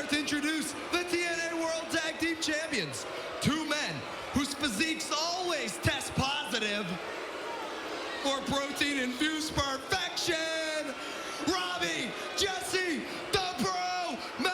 honor to introduce the TNA World Tag Team Champions. Two men whose physiques always test positive for protein-infused perfection. Robbie, Jesse, the Bro Man!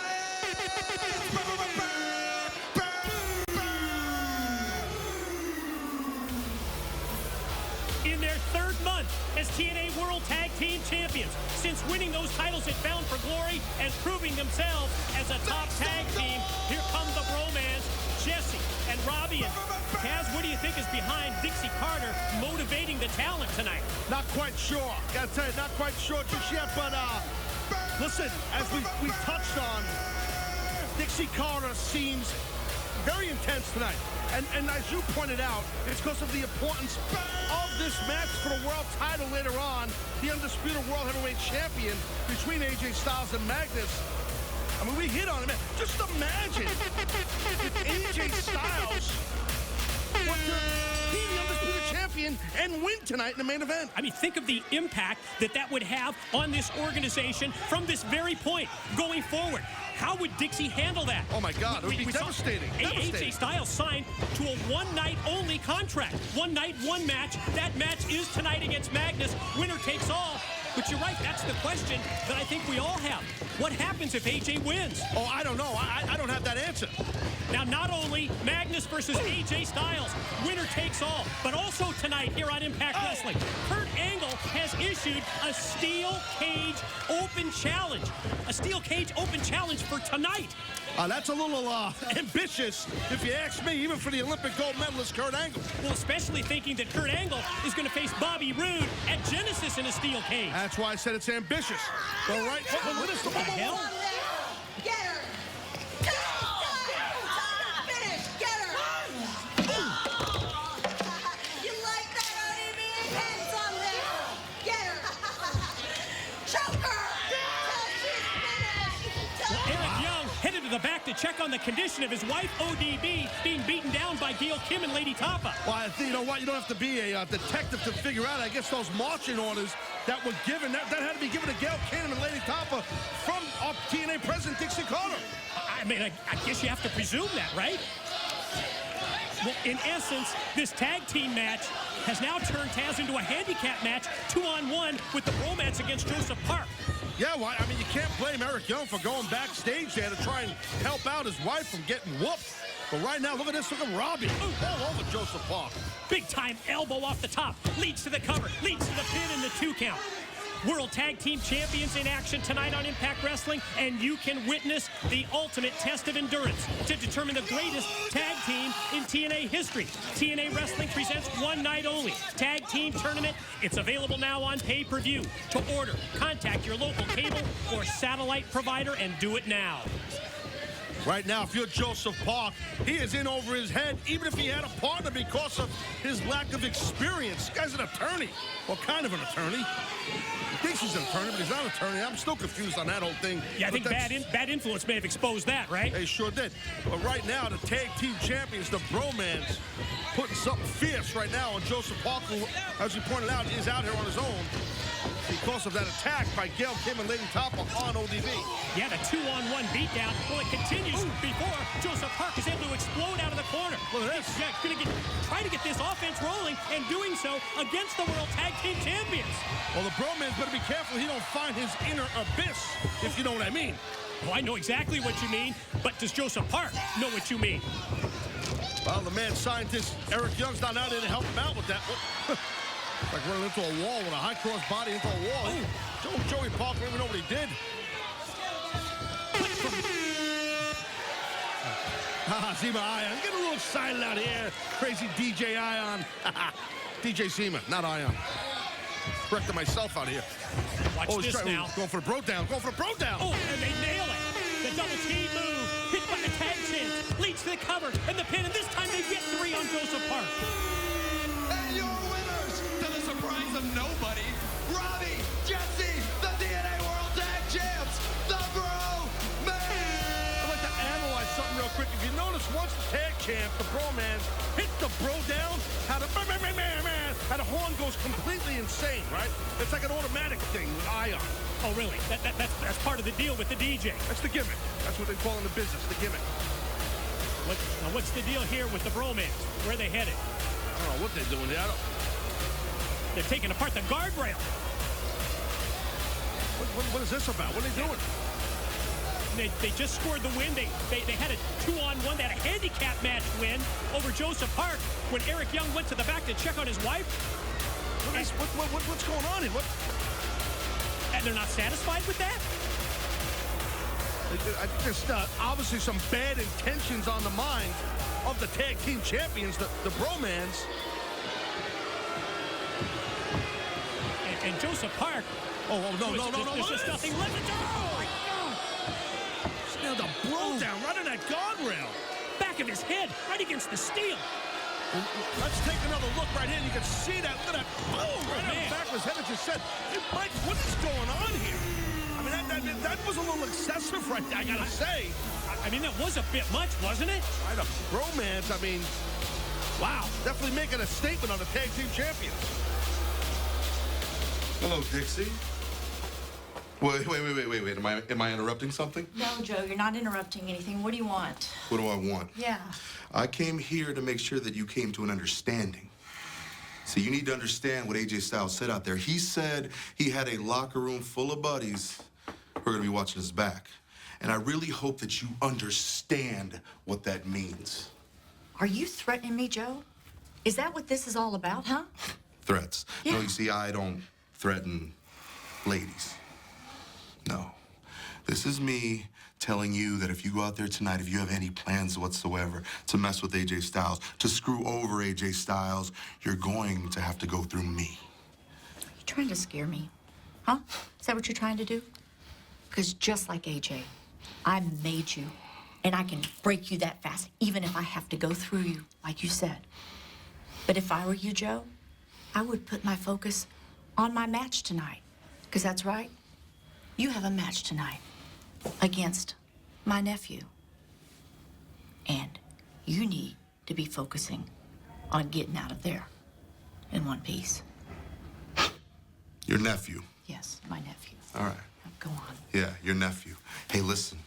In their third month as TNA World Tag Team Champions, since winning those titles at Bound for Glory and proving themselves as a top tag team, here come the Bromans, Jesse and Robbie. And Taz, what do you think is behind Dixie Carter motivating the talent tonight? Not quite sure. Gotta tell you, not quite sure just yet, but listen, as we touched on, Dixie Carter seems very intense tonight. And as you pointed out, it's because of the importance of this match for the world title later on, the undisputed world heavyweight champion between AJ Styles and Magnus. I mean, we hit on it, man. Just imagine if AJ Styles were to be the undisputed champion and win tonight in the main event. I mean, think of the impact that would have on this organization from this very point going forward. How would Dixie handle that? Oh, my God. It would be devastating. AJ Styles signed to a one-night-only contract. One night, one match. That match is tonight against Magnus. Winner takes all. But you're right, that's the question that I think we all have. What happens if AJ wins? Oh, I don't know. I don't have that answer. Now, not only Magnus versus AJ Styles, winner takes all, but also tonight here on Impact Wrestling, Kurt Angle has issued a steel cage open challenge. A steel cage open challenge for tonight. That's a little ambitious, if you ask me, even for the Olympic gold medalist Kurt Angle. Well, especially thinking that Kurt Angle is going to face Bobby Roode at Genesis in a steel cage. That's why I said it's ambitious. All right, what the hell? Get her! Finish! Get her! You like that, ODB? Hands on there! Get her! Choke her! Eric Young headed to the back to check on the condition of his wife, ODB, being beaten down by Gail Kim and Lady Tapa. Well, I think, you know what? You don't have to be a detective to figure out. I guess those marching orders that were given, that had to be given to Gail Kim and Lady Tapa from TNA President Dixie Carter. I mean, I guess you have to presume that, right? Well, in essence, this tag team match has now turned Taz into a handicap match, 2-on-1 with the Bromance against Joseph Park. Yeah, well, I mean, you can't blame Eric Young for going backstage there to try and help out his wife from getting whooped. But right now, look at this. Look at Robbie. All over Joseph Park. Big-time elbow off the top. Leads to the cover. Leads to the pin and the 2 count. World Tag Team Champions in action tonight on Impact Wrestling, and you can witness the ultimate test of endurance to determine the greatest tag team in TNA history. TNA Wrestling presents one night only tag team tournament. It's available now on pay-per-view. To order, contact your local cable or satellite provider and do it now. Right now, if you're Joseph Park, he is in over his head, even if he had a partner because of his lack of experience. This guy's an attorney. Well, kind of an attorney. He thinks he's an attorney, but he's not an attorney. I'm still confused on that whole thing. Yeah, I think bad influence may have exposed that, right? They sure did. But right now, the tag team champions, the Bromans, putting something fierce right now on Joseph Park, who, as you pointed out, is out here on his own because of that attack by Gail Kim and Lady Tapa on ODB. Yeah, the 2-on-1 beatdown. Well, it continues before Joseph Park is able to explode out of the corner. Look at this. Yeah, going to try to get this offense rolling, and doing so against the World Tag Team Champions. Well, the Bromans better be careful he don't find his inner abyss, if you know what I mean. Oh, I know exactly what you mean, but does Joseph Park know what you mean? Well, the mad scientist, Eric Young's not out there to help him out with that. Like running into a wall with a high-cross body into a wall. Joey Park don't even know what he did. Zima Ion. Get a little excited out here. Crazy DJ Ion. DJ Zima, not Ion. Correcting myself out here. Watch this now. Going for the bro down. Going for the bro down. Oh, and they nail it. The double team move. Hit by the tag chance. Leads to the cover and the pin. And this time they get 3 on Joseph Park. And your winners, to the surprise of nobody, Robbie, Jesse, the TNA World Tag Champs, the Bro Man! I'd like to analyze something real quick. If you notice, once the tag champ, the Bro Man, hits the bro down, how the horn goes completely insane, right? It's like an automatic thing with Ion. Oh, really? That's part of the deal with the DJ. That's the gimmick. That's what they call in the business, the gimmick. What's the deal here with the bromance? Where are they headed? I don't know what they're doing there. They're taking apart the guardrail. What is this about? What are they doing? They just scored the win. They had a 2-on-1. They had a handicap match win over Joseph Park when Eric Young went to the back to check on his wife. What's going on here? And they're not satisfied with that? Just obviously some bad intentions on the mind of the tag team champions, the bromans. And Joseph Park. No. There's just nothing left to do. Nailed a bro down right on that guardrail. Back of his head, right against the steel. Let's take another look right here. You can see that. Look at that. Boom! Right on the back of his head. It just said, hey, Mike, what is going on here? I mean, that was a little excessive right there, I gotta say. I mean, that was a bit much, wasn't it? Right, a bromance, I mean, wow. Definitely making a statement on the tag team champions. Hello, Dixie. Wait. Am I interrupting something? No, Joe, you're not interrupting anything. What do you want? What do I want? Yeah. I came here to make sure that you came to an understanding. See, you need to understand what AJ Styles said out there. He said he had a locker room full of buddies who are going to be watching his back. And I really hope that you understand what that means. Are you threatening me, Joe? Is that what this is all about, huh? Threats. Yeah. No, you see, I don't threaten ladies. No. This is me telling you that if you go out there tonight, if you have any plans whatsoever to mess with AJ Styles, to screw over AJ Styles, you're going to have to go through me. You trying to scare me? Huh? Is that what you're trying to do? Because just like AJ, I made you, and I can break you that fast, even if I have to go through you, like you said. But if I were you, Joe, I would put my focus on my match tonight. Because that's right. You have a match tonight against my nephew. And you need to be focusing on getting out of there in one piece. Your nephew. Yes, my nephew. All right. Now, go on. Yeah, your nephew. Hey, listen.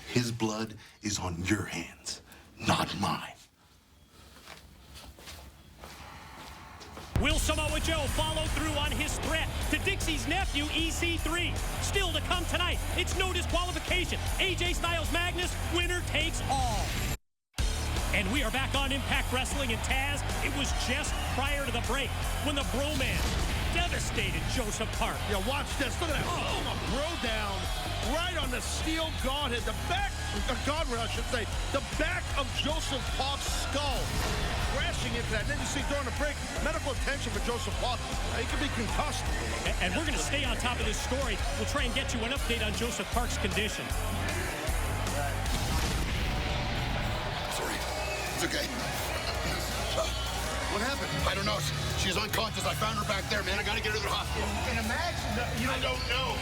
His blood is on your hands, not mine. Will Samoa Joe follow through on his threat to Dixie's nephew, EC3? Still to come tonight, it's no disqualification. AJ Styles Magnus, winner takes all. And we are back on Impact Wrestling, and Taz, it was just prior to the break when the bromance devastated Joseph Park. Yeah, watch this. Look at that. Oh, a bro down right on the steel guardhead. The back, guardrail, I should say. The back of Joseph Park's skull. Crashing into that. And then you see during the break, medical attention for Joseph Park. He could be concussed. And we're going to stay on top of this story. We'll try and get you an update on Joseph Park's condition. Sorry. It's okay. What happened? I don't know. She's unconscious. I found her back there, man. I gotta get her to the hospital. And imagine, I don't know.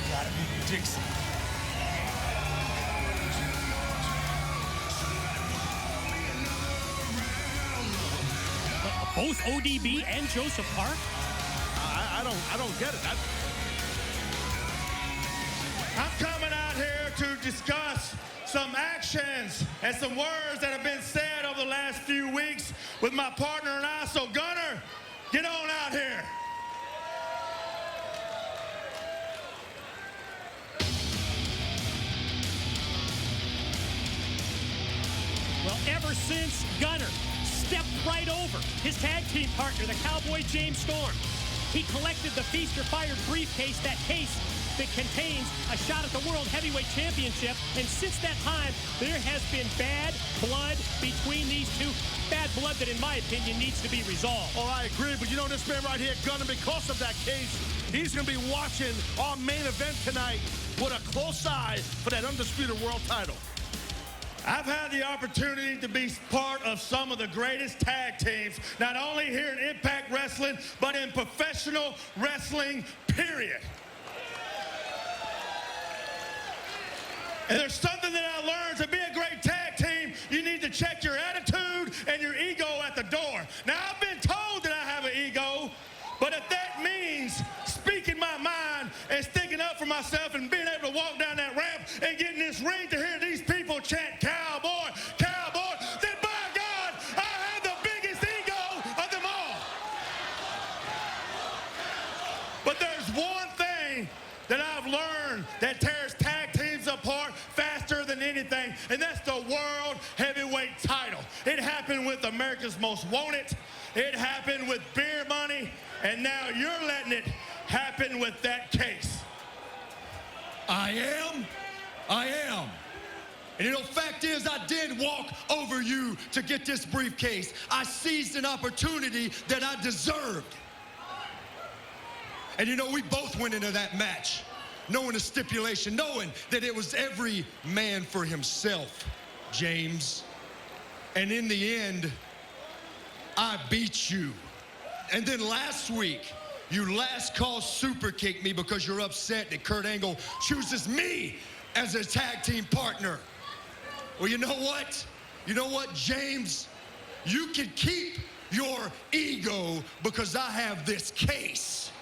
Gotta be Dixie. Both ODB and Joseph Park? I don't get it. I'm coming out here to discuss some actions and some words that have been said over the last few weeks with my partner and I. So, Gunner, get on out here. Well, ever since Gunner stepped right over his tag team partner, the Cowboy James Storm, he collected the Feast or Fired briefcase, that case that contains a shot at the World Heavyweight Championship. And since that time, there has been bad blood between these two. Bad blood that, in my opinion, needs to be resolved. Oh, I agree, but you know this man right here, Gunner, because of that case, he's going to be watching our main event tonight with a close eye for that undisputed world title. I've had the opportunity to be part of some of the greatest tag teams, not only here in Impact Wrestling, but in professional wrestling, period. And there's something that I learned: to be a great tag team, you need to check your attitude and your ego at the door. Now, I've been told that I have an ego, but if that means speaking my myself and being able to walk down that ramp and get in this ring to hear these people chant cowboy, cowboy, then by God, I have the biggest ego of them all. But there's one thing that I've learned that tears tag teams apart faster than anything, and that's the World Heavyweight title. It happened with America's Most Wanted. It happened with beer money, and now you're letting it happen with that case. I am. And you know, fact is, I did walk over you to get this briefcase. I seized an opportunity that I deserved. And you know, we both went into that match knowing the stipulation, knowing that it was every man for himself, James. And in the end, I beat you. And then last week, you last call super kicked me because you're upset that Kurt Angle chooses me as a tag team partner. Well, you know what? You know what, James? You can keep your ego because I have this case.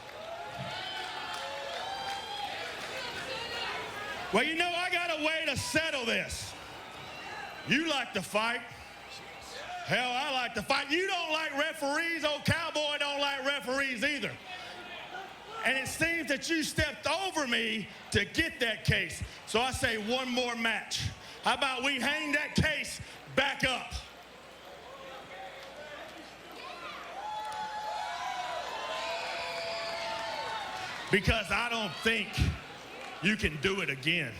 Well, you know, I got a way to settle this. You like to fight. Hell, I like to fight. You don't like referees. Old Cowboy don't like referees either. And it seems that you stepped over me to get that case. So I say one more match. How about we hang that case back up? Because I don't think you can do it again.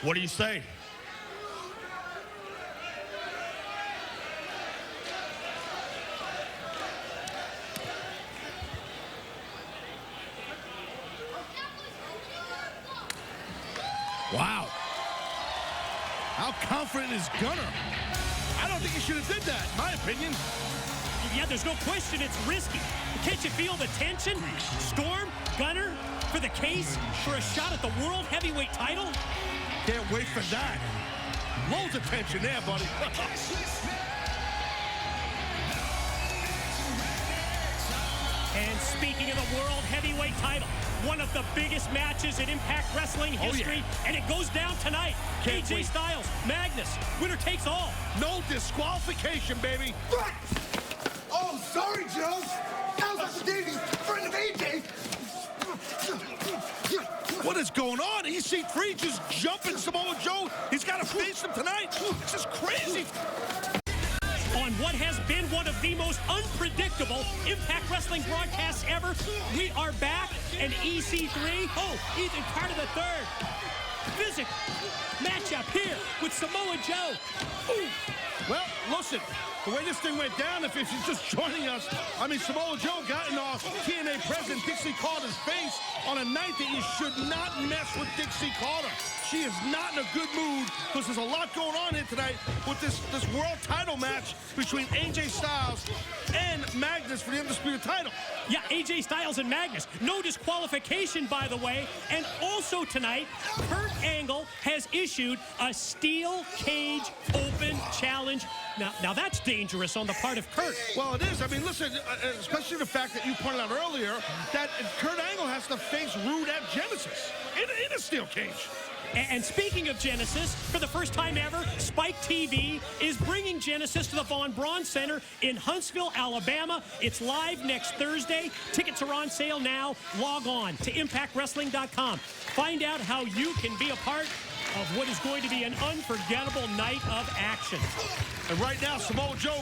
What do you say? Wow. How confident is Gunner? I don't think he should have did that, in my opinion. Yeah, there's no question it's risky. Can't you feel the tension? Storm, Gunner, for the case, for a shot at the World Heavyweight title? Can't wait for that. Loads of tension there, buddy. And speaking of the World Heavyweight title, one of the biggest matches in Impact Wrestling history, and it goes down tonight. Can't AJ wait. Styles, Magnus, winner takes all. No disqualification, baby. What? Oh, sorry, Joe. That was Dr. Davies, friend of AJ. What is going on? EC3 just jumping Samoa Joe. He's got to face him tonight. This is crazy. On what has been one of the most unpredictable Impact Wrestling broadcasts ever, we are back, and EC3, Ethan Carter III, physical matchup here with Samoa Joe. Ooh. Well, listen, the way this thing went down, if you're just joining us, I mean, Samoa Joe got in off TNA President Dixie Carter's face on a night that you should not mess with Dixie Carter. She is not in a good mood because there's a lot going on here tonight with this world title match between AJ Styles and Magnus for the Undisputed title. Yeah, AJ Styles and Magnus. No disqualification, by the way. And also tonight, Kurt Angle has issued a steel cage open challenge. Now that's dangerous on the part of Kurt. Well, it is. I mean, listen, especially the fact that you pointed out earlier that Kurt Angle has to face Rude at Genesis in a steel cage. And speaking of Genesis, for the first time ever, Spike TV is bringing Genesis to the Von Braun Center in Huntsville, Alabama. It's live next Thursday. Tickets are on sale now. Log on to ImpactWrestling.com. Find out how you can be a part of what is going to be an unforgettable night of action. And right now, Samoa Joe